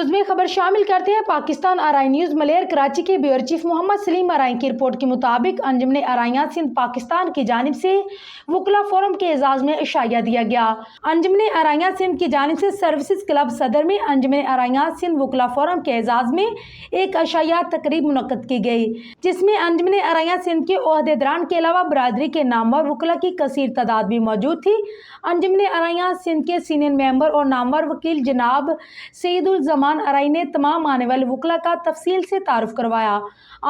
News میں خبر شامل کرتے ہیں پاکستان آرائی نیوز ملیر کراچی کے بیورو چیف محمد سلیم آرائی کی رپورٹ کے مطابق انجمن آرائیاں سندھ پاکستان کی جانب سے وکلا فورم کے اعزاز میں اشائیہ دیا گیا۔ انجمن آرائیاں سندھ کی جانب سے سروسز کلب صدر میں انجمن آرائیاں سندھ وکلا فورم کے اعزاز میں ایک اشائیہ تقریب منعقد کی گئی، جس میں انجمن آرائیاں سندھ کے عہدیداران کے علاوہ برادری کے نامور وکلا کی کثیر تعداد بھی موجود تھی۔ انجمن آرائیاں سندھ کے سینئر ممبر اور نامور وکیل جناب سعید الزمان آرائی نے تمام آنے والے وکلا کا تفصیل سے تعارف کروایا۔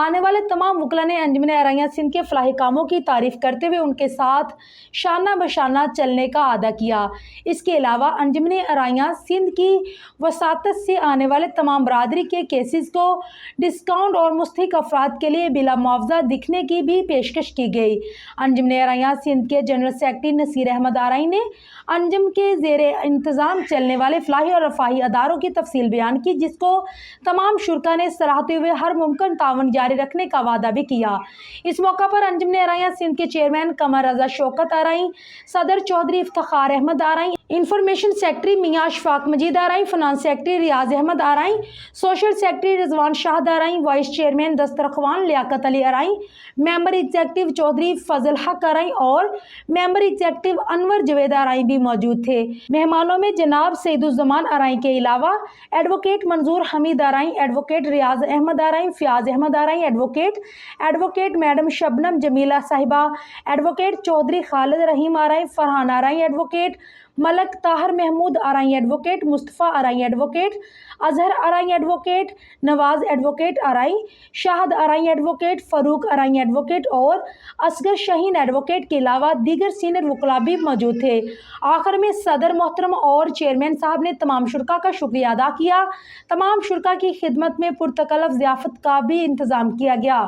آنے والے تمام وکلا نے انجمن آرائیاں سندھ کے فلاحی کاموں کی تعریف کرتے ہوئے ان کے ساتھ شانہ بشانہ چلنے کا اعادہ کیا۔ اس کے علاوہ انجمن آرائیاں سندھ کی وساطت سے آنے والے تمام برادری کے کیسز کو ڈسکاؤنٹ اور مستحق افراد کے لیے بلا معاوضہ دکھنے کی بھی پیشکش کی گئی۔ انجمن آرائیاں سندھ کے جنرل سیکرٹری نصیر احمد آرائی نے انجم کے زیر انتظام چلنے والے فلاحی اور رفاہی اداروں کی تفصیل بیان کی، جس کو تمام شرکاء نے سراہتے ہوئے ہر ممکن تعاون جاری رکھنے کا وعدہ بھی کیا۔ اس موقع پر انجمن آرائیاں سندھ کے چیئرمین قمر رضا شوکت آرائی، صدر چودھری افتخار احمد آرائی، انفارمیشن سیکرٹری میاں اشفاق مجید آرائی، فنانس سیکرٹری ریاض احمد آرائی، سوشل سیکرٹری رضوان شاہد آرائی، وائس چیئرمین دسترخوان لیاقت علی آرائی، ممبر ایگزیکٹو چودھری فضل حق آرائی اور ممبر ایگزیکٹو انور جوید آرائی بھی موجود تھے۔ مہمانوں میں جناب سعید الزمان آرائی کے علاوہ ایڈوکیٹ منظور حمید آرائی، ایڈوکیٹ ریاض احمد آرائی، فیاض احمد آرائی، ایڈوکیٹ میڈم شبنم جمیلہ صاحبہ، ایڈوکیٹ چودھری خالد رحیم آرائی، فرحان آرائی، ایڈوکیٹ ملک طاہر محمود آرائی، ایڈوکیٹ مصطفیٰ آرائی، ایڈوکیٹ اظہر آرائی، ایڈوکیٹ نواز ایڈوکیٹ آرائی، شاہد آرائی ایڈوکیٹ، فاروق آرائی ایڈوکیٹ اور اصغر شاہین ایڈوکیٹ کے علاوہ دیگر سینئر وکلا بھی موجود تھے۔ آخر میں صدر محترم اور چیئرمین صاحب نے تمام شرکاء کا شکریہ ادا کیا۔ تمام شرکاء کی خدمت میں پرتکلف ضیافت کا بھی انتظام کیا گیا۔